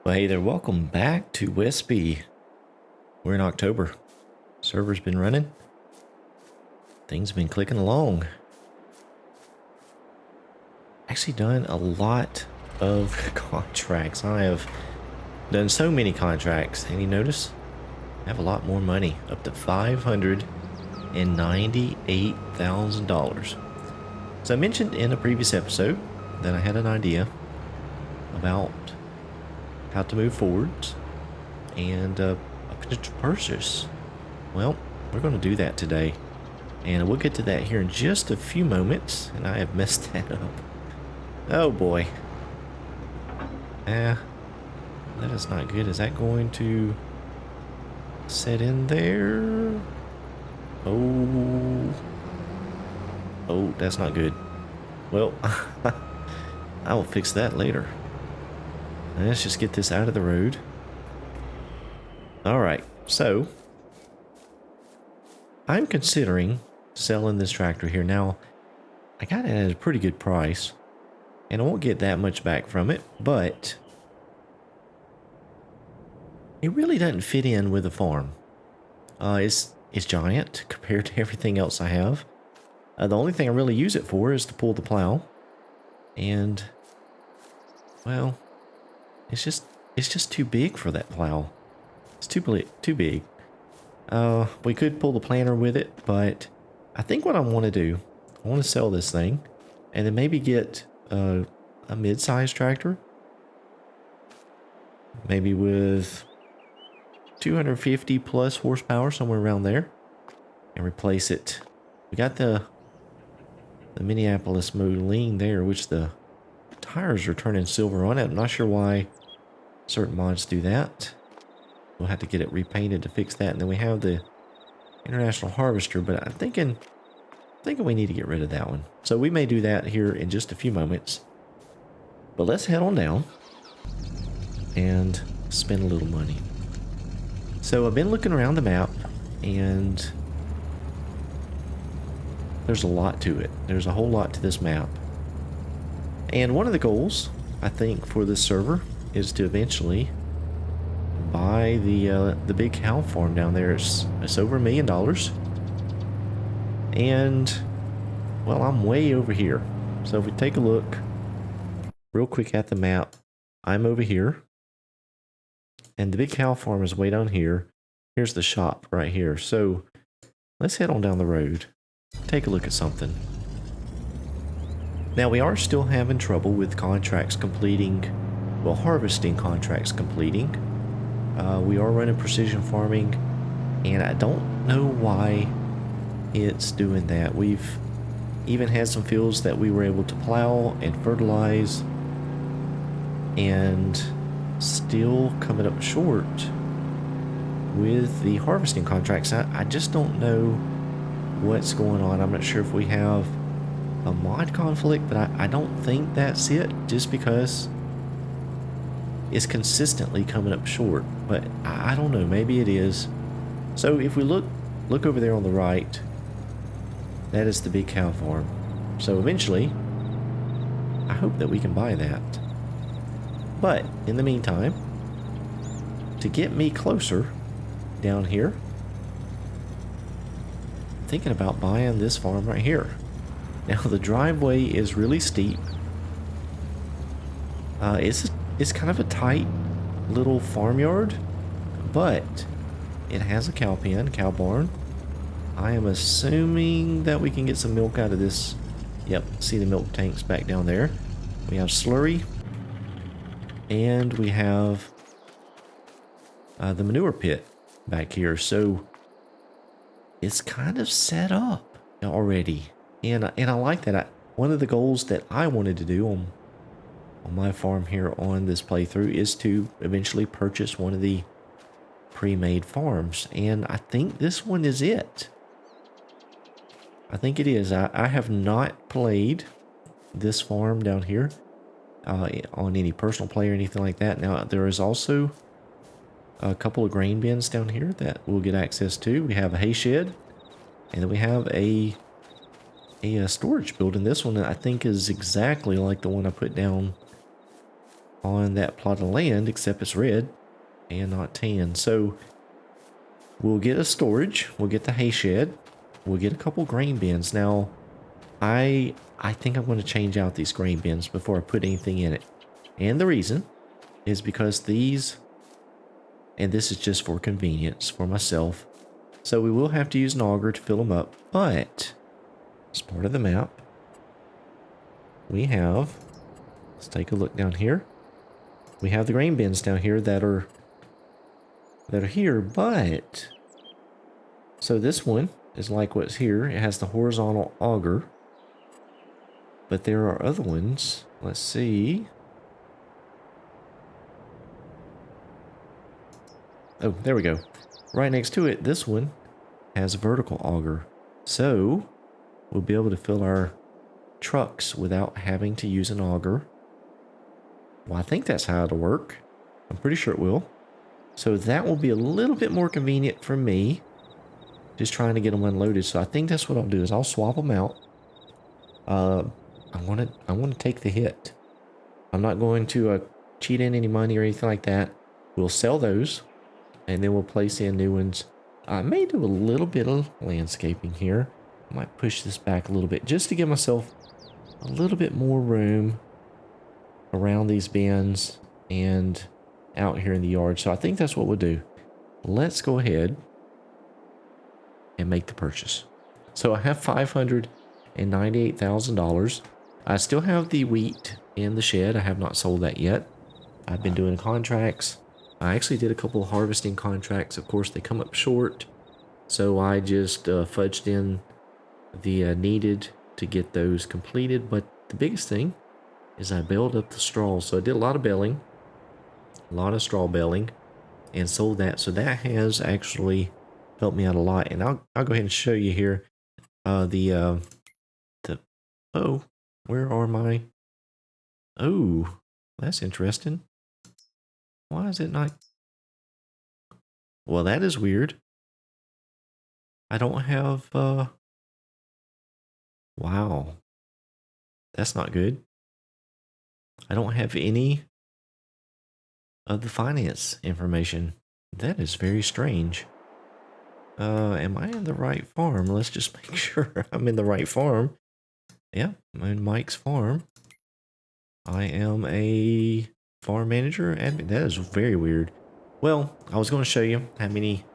Well, hey there, welcome back to Westby. We're in October. Server's been running. Things have been clicking along. Actually done a lot of contracts. I have done so many contracts. And you notice? I have a lot more money. Up to $598,000. So I mentioned in a previous episode that I had an idea about how to move forwards and a potential purchase. Well, we're going to do that today, and we'll get to that here in just a few moments. And I have messed that up. Oh boy. That is not good. Is that going to set in there? Oh, that's not good. Well, I will fix that later. Let's just get this out of the road. Alright, so I'm considering selling this tractor here. Now, I got it at a pretty good price, and I won't get that much back from it, but it really doesn't fit in with the farm. It's giant compared to everything else I have. The only thing I really use it for is to pull the plow, and, well, it's just too big for that plow. It's too big. We could pull the planter with it, but I think what I want to do, I want to sell this thing, and then maybe get a mid-sized tractor, maybe with 250 plus horsepower, somewhere around there, and replace it. We got the Minneapolis Moline there, which the tires are turning silver on it. I'm not sure why certain mods do that. We'll have to get it repainted to fix that. And then we have the International Harvester, but I'm thinking we need to get rid of that one. So we may do that here in just a few moments. But let's head on down and spend a little money. So I've been looking around the map, and there's a lot to it. There's a whole lot to this map. And one of the goals, I think, for this server is to eventually buy the big cow farm down there. It's over $1 million. And, well, I'm way over here. So if we take a look real quick at the map, I'm over here. And the big cow farm is way down here. Here's the shop right here. So let's head on down the road. Take a look at something. Now, we are still having trouble with contracts completing, well, harvesting contracts completing. We are running precision farming, and I don't know why it's doing that. We've even had some fields that we were able to plow and fertilize, and still coming up short with the harvesting contracts. I just don't know what's going on. I'm not sure if we have a mod conflict, but I don't think that's it, just because it's consistently coming up short. But I don't know, maybe it is. So if we look over there on the right, that is the big cow farm. So eventually I hope that we can buy that. But in the meantime, to get me closer down here, I'm thinking about buying this farm right here. Now, the driveway is really steep. It's kind of a tight little farmyard, but it has a cow pen, cow barn. I am assuming that we can get some milk out of this. Yep, see the milk tanks back down there. We have slurry, and we have the manure pit back here. So it's kind of set up already. And I like that. One of the goals that I wanted to do on my farm here on this playthrough is to eventually purchase one of the pre-made farms. And I think this one is it. I think it is. I have not played this farm down here on any personal play or anything like that. Now, there is also a couple of grain bins down here that we'll get access to. We have a hay shed, and then we have a storage building. This one I think is exactly like the one I put down on that plot of land, except it's red and not tan. So we'll get a storage, we'll get the hay shed, we'll get a couple grain bins. Now, I think I'm going to change out these grain bins before I put anything in it. And the reason is because these, and this is just for convenience for myself, so we will have to use an auger to fill them up, but as part of the map, we have, let's take a look down here. We have the grain bins down here that are here, but so this one is like what's here. It has the horizontal auger, but there are other ones. Let's see. Oh, there we go. Right next to it, this one has a vertical auger. So we'll be able to fill our trucks without having to use an auger. Well, I think that's how it'll work. I'm pretty sure it will. So that will be a little bit more convenient for me. Just trying to get them unloaded. So I think that's what I'll do is I'll swap them out. I want to take the hit. I'm not going to cheat in any money or anything like that. We'll sell those, and then we'll place in new ones. I may do a little bit of landscaping here. I might push this back a little bit just to give myself a little bit more room around these bins and out here in the yard. So I think that's what we'll do. Let's go ahead and make the purchase. So I have $598,000. I still have the wheat in the shed. I have not sold that yet. I've been doing contracts. I actually did a couple of harvesting contracts. Of course, they come up short, so I just fudged in the needed to get those completed. But the biggest thing is I baled up the straw. So I did a lot of baling, a lot of straw baling, and sold that. So that has actually helped me out a lot. And I'll go ahead and show you here oh, where are my, oh, that's interesting. Why is it not? Well, that is weird. I don't have, wow. That's not good. I don't have any of the finance information. That is very strange. Am I in the right farm? Let's just make sure I'm in the right farm. Yeah, I'm in Mike's farm. I am a farm manager admin. That is very weird. Well, I was going to show you how many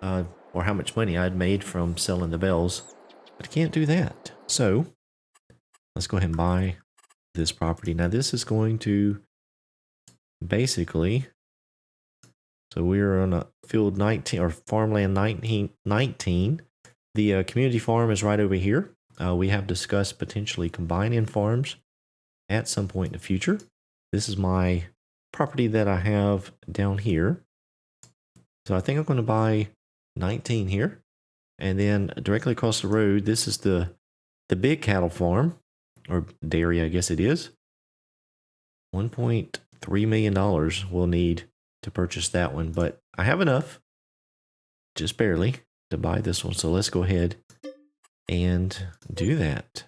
or how much money I'd made from selling the bells, but I can't do that. So let's go ahead and buy this property. Now this is going to basically, so we're on a field 19 or farmland 19. The community farm is right over here. We have discussed potentially combining farms at some point in the future. This is my property that I have down here. So I think I'm going to buy 19 here. And then directly across the road, this is the big cattle farm, or dairy, I guess it is. $1.3 million we'll need to purchase that one. But I have enough, just barely, to buy this one. So let's go ahead and do that.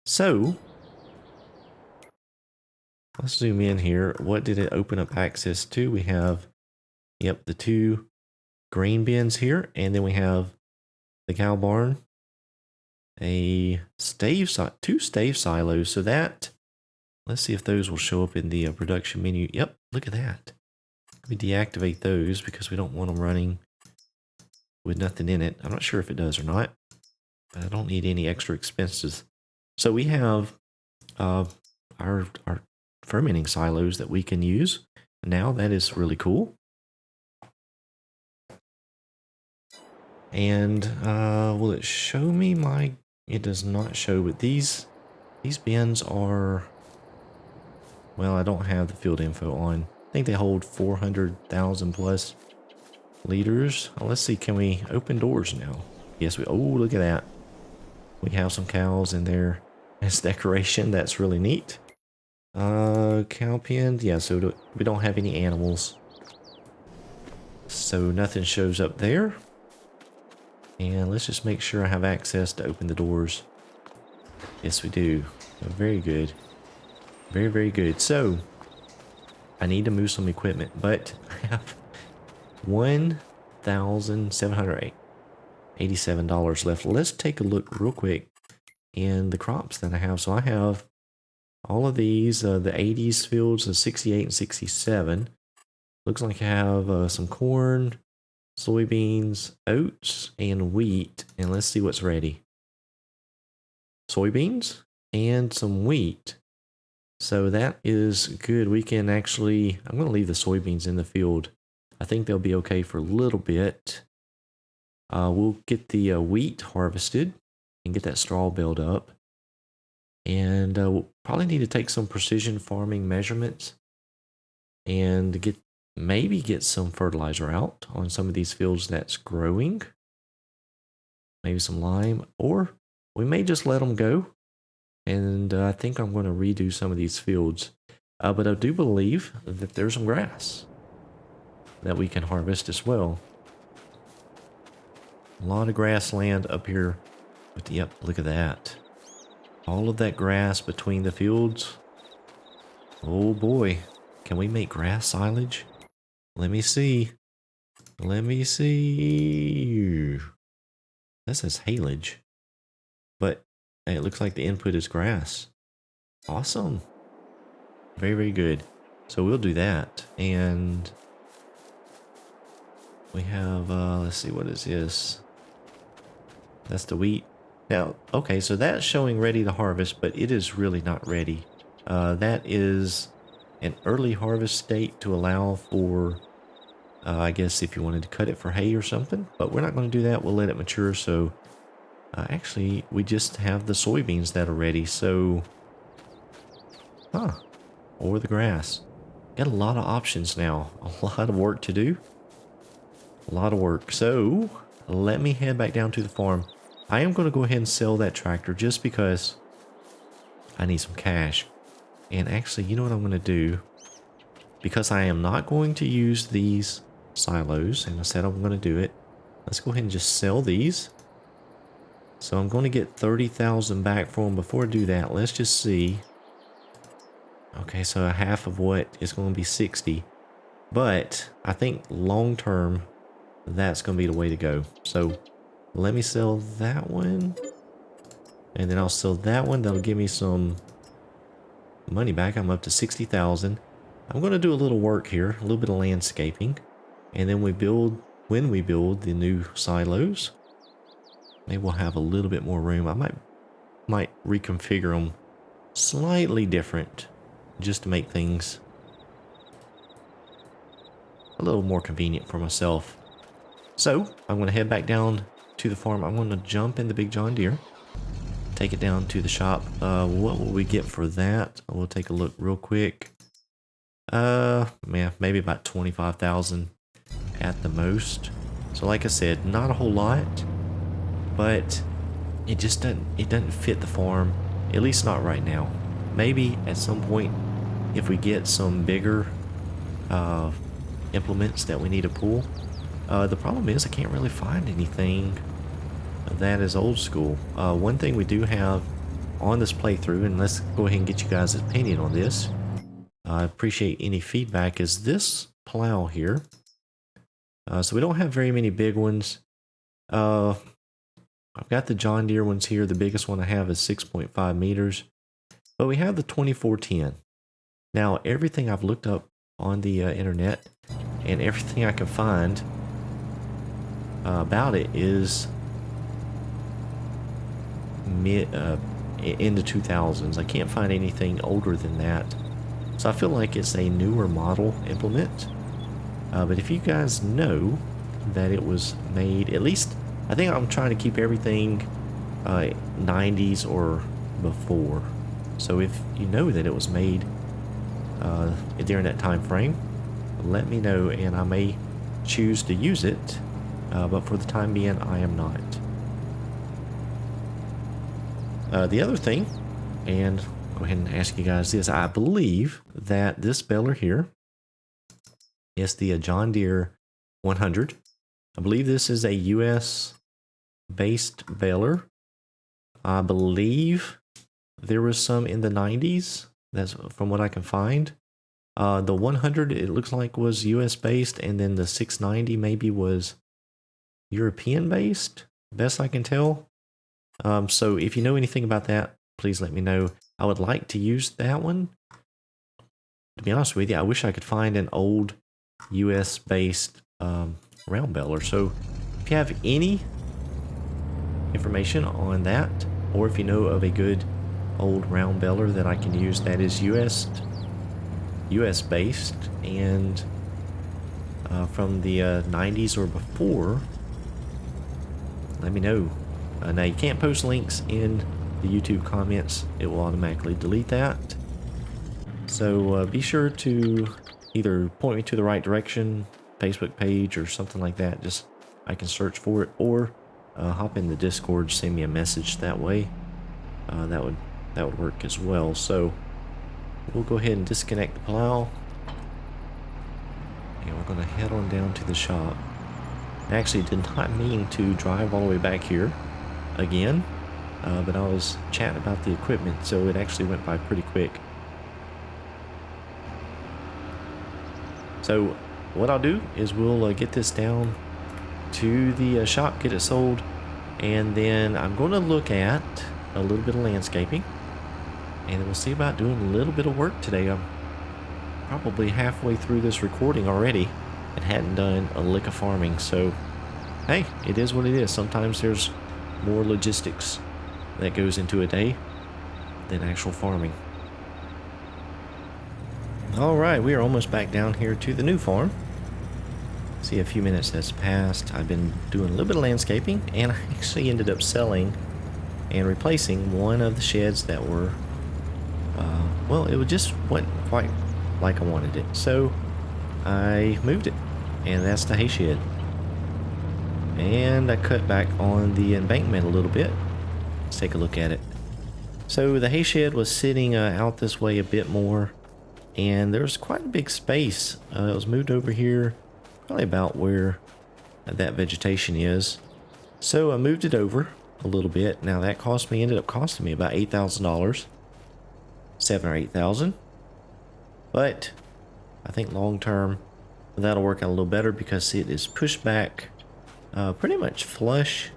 So let's zoom in here. What did it open up access to? We have, yep, the 2 grain bins here, and then we have the cow barn, a stave, 2 stave silos. So that, let's see if those will show up in the production menu. Yep, look at that. We deactivate those because we don't want them running with nothing in it. I'm not sure if it does or not, but I don't need any extra expenses. So we have our fermenting silos that we can use now. That is really cool. And will it show me my, it does not show, but these bins are, well, I don't have the field info on. I think they hold 400,000 plus liters. Let's see, can we open doors now? Yes, we, oh, look at that. We have some cows in there as decoration. That's really neat. Cow pen, yeah, so we don't have any animals. So nothing shows up there. And let's just make sure I have access to open the doors. Yes, we do. Very good. Very, very good. So I need to move some equipment, but I have $1,787 left. Let's take a look real quick in the crops that I have. So I have all of these, the 80s fields, the 68 and 67. Looks like I have some corn, soybeans, oats, and wheat. And let's see what's ready. Soybeans and some wheat. So that is good. We can actually, I'm going to leave the soybeans in the field. I think they'll be okay for a little bit. We'll get the wheat harvested and get that straw built up. And we'll probably need to take some precision farming measurements and maybe get some fertilizer out on some of these fields that's growing. Maybe some lime, or we may just let them go. And I think I'm going to redo some of these fields. But I do believe that there's some grass that we can harvest as well. A lot of grassland up here. But yep, look at that. All of that grass between the fields. Oh boy. Can we make grass silage? Let me see. Let me see. That says haylage. But hey, it looks like the input is grass. Awesome. Very, very good. So we'll do that. And we have, let's see, what is this? That's the wheat. Now, okay, so that's showing ready to harvest, but it is really not ready. That is an early harvest state to allow for, I guess, if you wanted to cut it for hay or something. But we're not going to do that. We'll let it mature. So actually, we just have the soybeans that are ready. So, or the grass. Got a lot of options now. A lot of work to do. A lot of work. So, let me head back down to the farm. I am going to go ahead and sell that tractor just because I need some cash. And actually, you know what I'm going to do? Because I am not going to use these silos, and I said I'm going to do it. Let's go ahead and just sell these. So I'm going to get 30,000 back for them. Before I do that, let's just see. Okay, so half of what is going to be 60. But I think long term, that's going to be the way to go. So let me sell that one. And then I'll sell that one. That'll give me some money back. I'm up to 60,000. I'm going to do a little work here, a little bit of landscaping. And then when we build the new silos, maybe we'll have a little bit more room. I might reconfigure them slightly different just to make things a little more convenient for myself. So I'm going to head back down to the farm. I'm going to jump in the big John Deere, take it down to the shop. What will we get for that? We'll take a look real quick. Man, maybe about 25,000 at the most. So like I said, not a whole lot, but it just doesn't fit the farm, at least not right now. Maybe at some point, if we get some bigger implements that we need to pull. The problem is I can't really find anything that is old school. One thing we do have on this playthrough, and let's go ahead and get you guys' opinion on this. I appreciate any feedback, is this plow here. So we don't have very many big ones. I've got the John Deere ones here. The biggest one I have is 6.5 meters. But we have the 2410. Now, everything I've looked up on the internet and everything I can find about it is in the 2000s. I can't find anything older than that. So I feel like it's a newer model implement. But if you guys know that it was made, at least, I think I'm trying to keep everything 90s or before. So if you know that it was made during that time frame, let me know and I may choose to use it. But for the time being, I am not. The other thing, and go ahead and ask you guys this, I believe that this baler here is the John Deere 100. I believe this is a US based baler. I believe there was some in the 90s. That's from what I can find. The 100 it looks like was US based, and then the 690 maybe was European based, best I can tell. So if you know anything about that, please let me know. I would like to use that one. To be honest with you, I wish I could find an old US based round beller. So if you have any information on that, or if you know of a good old round beller that I can use that is US based and from the 90s or before, let me know. Now you can't post links in the YouTube comments, it will automatically delete that. So be sure to either point me to the right direction, Facebook page or something like that, just I can search for it, or hop in the Discord, send me a message that way. That would work as well. So we'll go ahead and disconnect the plow, and we're going to head on down to the shop. I actually did not mean to drive all the way back here again, but I was chatting about the equipment, so it actually went by pretty quick. So what I'll do is we'll get this down to the shop, get it sold, and then I'm going to look at a little bit of landscaping, and then we'll see about doing a little bit of work today. I'm probably halfway through this recording already and hadn't done a lick of farming, so hey, it is what it is. Sometimes there's more logistics that goes into a day than actual farming. Alright, we are almost back down here to the new farm. See, a few minutes has passed. I've been doing a little bit of landscaping, and I actually ended up selling and replacing one of the sheds that were, well, it just wasn't quite like I wanted it. So I moved it, and that's the hay shed. And I cut back on the embankment a little bit. Let's take a look at it. So the hay shed was sitting out this way a bit more, and there's quite a big space. It was moved over here, probably about where that vegetation is. So I moved it over a little bit. Now that ended up costing me about $8,000, $7,000 or $8,000. But I think long term that'll work out a little better because it is pushed back pretty much flush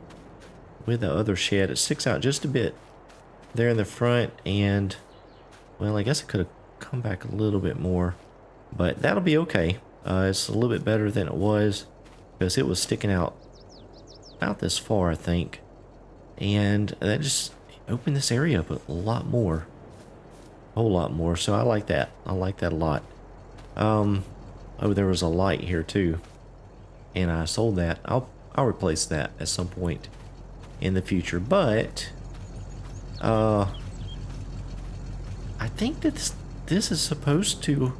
with the other shed. It sticks out just a bit there in the front, and well, I guess it could have come back a little bit more, but that'll be okay. It's a little bit better than it was because it was sticking out about this far, I think, and that just opened this area up a lot more, a whole lot more. So I like that. I like that a lot. Oh, there was a light here too, and I sold that. I'll replace that at some point in the future, but I think that this is supposed to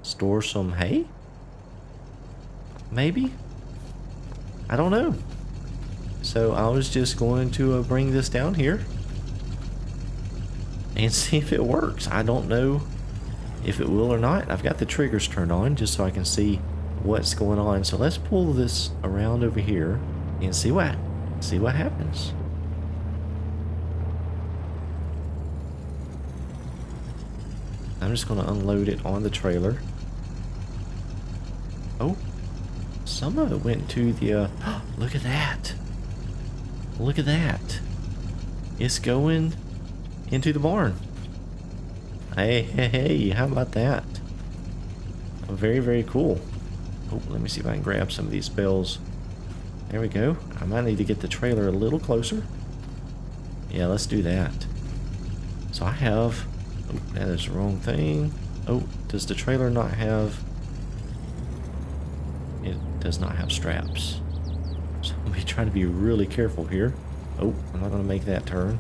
store some hay, maybe, I don't know. So I was just going to bring this down here and see if it works. I don't know if it will or not. I've got the triggers turned on just so I can see what's going on. So let's pull this around over here and see what happens. I'm just going to unload it on the trailer. Oh, some of it went to the look at that. Look at that. It's going into the barn. Hey, how about that? Very, very cool. Oh, let me see if I can grab some of these bales. There we go. I might need to get the trailer a little closer. Yeah, let's do that. So I have... Oh, that is the wrong thing. Oh, does the trailer not have... It does not have straps. So I'll be trying to be really careful here. Oh, I'm not going to make that turn.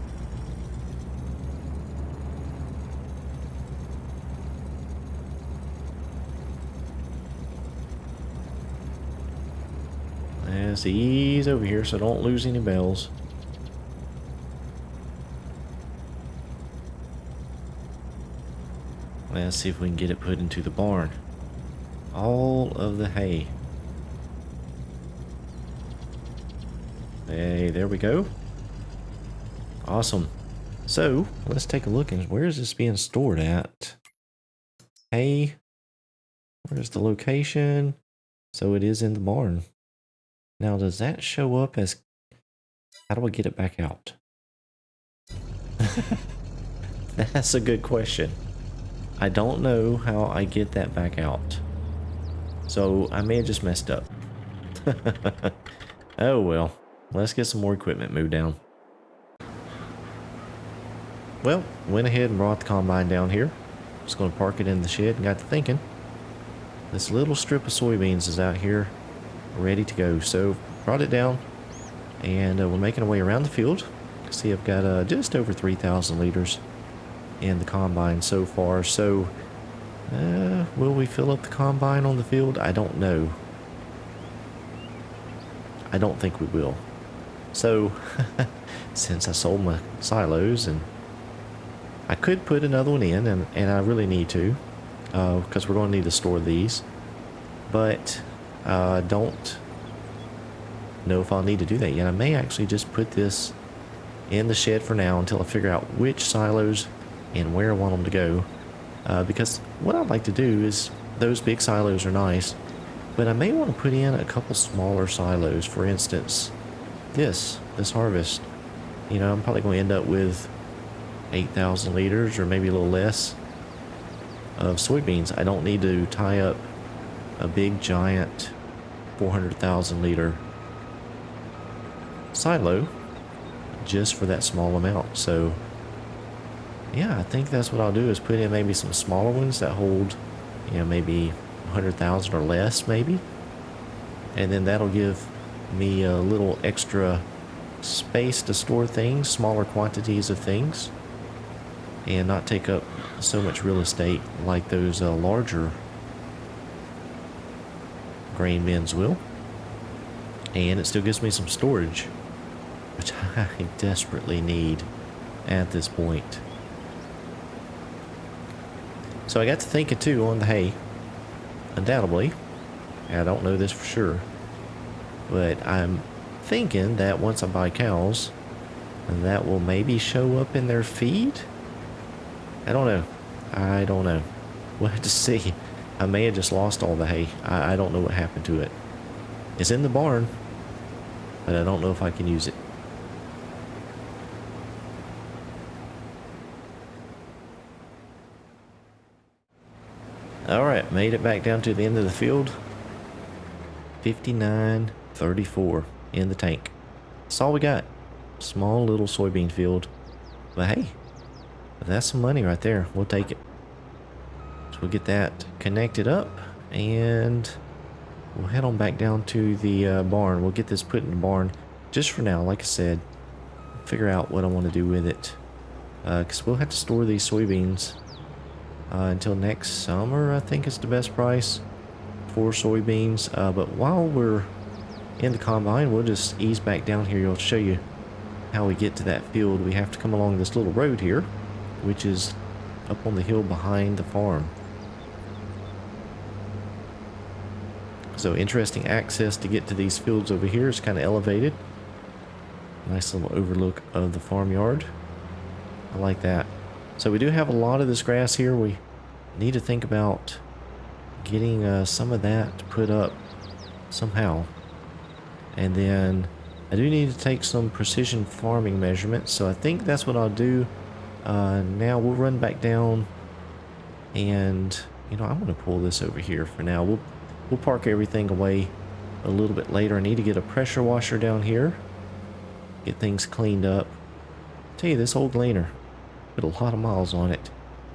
Let's ease over here so don't lose any bells. Let's see if we can get it put into the barn. All of the hay. Hey, there we go. Awesome. So let's take a look. And where is this being stored at? Hey, where's the location? So it is in the barn. Now, does that show up as... How do I get it back out? That's a good question. I don't know how I get that back out. So I may have just messed up. Oh well. Let's get some more equipment moved down. Well, went ahead and brought the combine down here. Just going to park it in the shed and got to thinking. This little strip of soybeans is out here ready to go. So brought it down and we're making our way around the field. See, I've got just over 3,000 liters in the combine so far. So will we fill up the combine on the field? I don't know. I don't think we will. So since I sold my silos, and I could put another one in, and I really need to, because we're going to need to store these, but I don't know if I'll need to do that yet. I may actually just put this in the shed for now until I figure out which silos and where I want them to go, because what I'd like to do is, those big silos are nice, but I may want to put in a couple smaller silos. For instance, this harvest, you know, I'm probably going to end up with 8,000 liters or maybe a little less of soybeans. I don't need to tie up a big giant 400,000 liter silo just for that small amount. So yeah, I think that's what I'll do, is put in maybe some smaller ones that hold, you know, maybe 100,000 or less maybe, and then that'll give me a little extra space to store things, smaller quantities of things, and not take up so much real estate like those larger grain bins will. And it still gives me some storage, which I desperately need at this point. So I got to thinking too on the hay. Undoubtedly, I don't know this for sure, but I'm thinking that once I buy cows, that will maybe show up in their feed. I don't know. We'll have to see. I may have just lost all the hay. I don't know what happened to it. It's in the barn, but I don't know if I can use it. Alright, made it back down to the end of the field. 59.34 in the tank. That's all we got. Small little soybean field. But hey, that's some money right there. We'll take it. So we'll get that connected up and we'll head on back down to the barn. We'll get this put in the barn just for now, like I said. Figure out what I want to do with it. Because we'll have to store these soybeans until next summer, I think is the best price for soybeans. But while we're in the combine, we'll just ease back down here. I'll show you how we get to that field. We have to come along this little road here, which is up on the hill behind the farm. So interesting access to get to these fields over here. It's kind of elevated. Nice little overlook of the farmyard. I like that. So we do have a lot of this grass here. We need to think about getting some of that put up somehow. And then I do need to take some precision farming measurements. So I think that's what I'll do. Now we'll run back down and, you know, I'm going to pull this over here for now. We'll park everything away a little bit later. I need to get a pressure washer down here. Get things cleaned up. Tell you, this old gleaner put a lot of miles on it.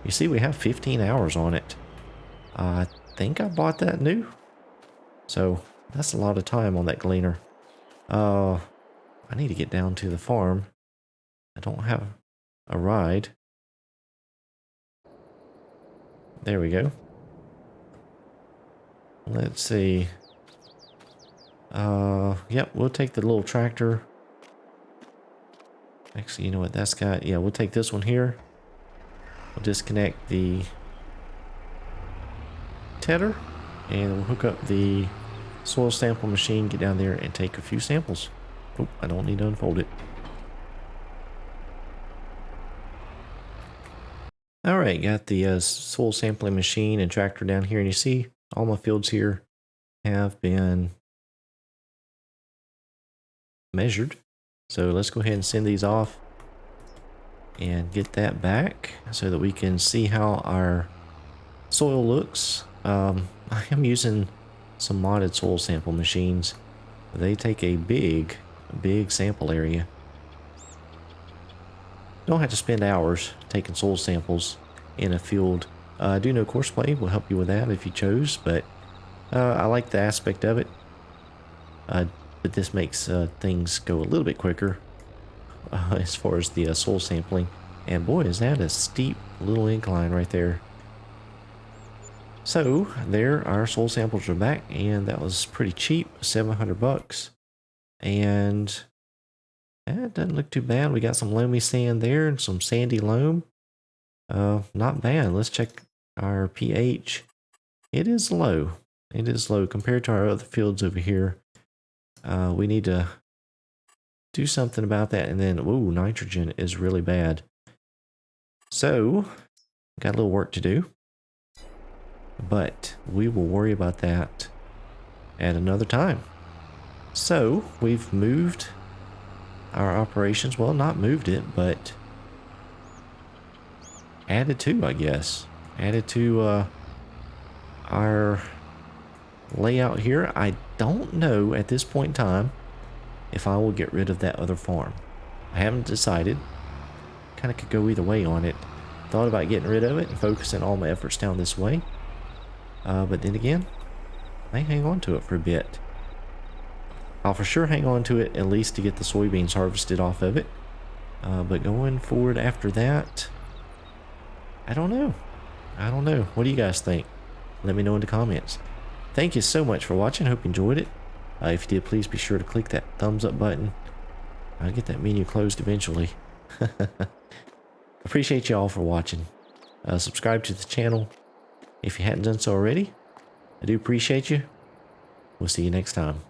You see, we have 15 hours on it. I think I bought that new. So that's a lot of time on that gleaner. I need to get down to the farm. I don't have a ride. There we go. Let's see. Yep, we'll take the little tractor. Actually, you know what that's got? Yeah, we'll take this one here. We'll disconnect the tedder and we'll hook up the soil sample machine, get down there and take a few samples. Oh, I don't need to unfold it. All right, got the soil sampling machine and tractor down here, and you see all my fields here have been measured. So let's go ahead and send these off and get that back so that we can see how our soil looks. I am using some modded soil sample machines. They take a big sample area. Don't have to spend hours taking soil samples in a field. I do know Courseplay will help you with that if you chose, but I like the aspect of it. But this makes things go a little bit quicker as far as the soil sampling. And boy, is that a steep little incline right there. So there, our soil samples are back, and that was pretty cheap, 700 bucks. And that doesn't look too bad. We got some loamy sand there and some sandy loam. Not bad. Let's check our pH. It is low. It is low compared to our other fields over here. We need to do something about that. And then, ooh, nitrogen is really bad. So, got a little work to do. But we will worry about that at another time. So, we've moved our operations. Well, not moved it, but added to, I guess. Added to our layout here. I don't know at this point in time if I will get rid of that other farm. I haven't decided. Kind of could go either way on it. Thought about getting rid of it and focusing all my efforts down this way. But then again, I hang on to it for a bit. I'll for sure hang on to it at least to get the soybeans harvested off of it. But going forward after that, I don't know. I don't know. What do you guys think? Let me know in the comments. Thank you so much for watching. Hope you enjoyed it. If you did, please be sure to click that thumbs up button. I'll get that menu closed eventually. Appreciate you all for watching. Subscribe to the channel if you hadn't done so already. I do appreciate you. We'll see you next time.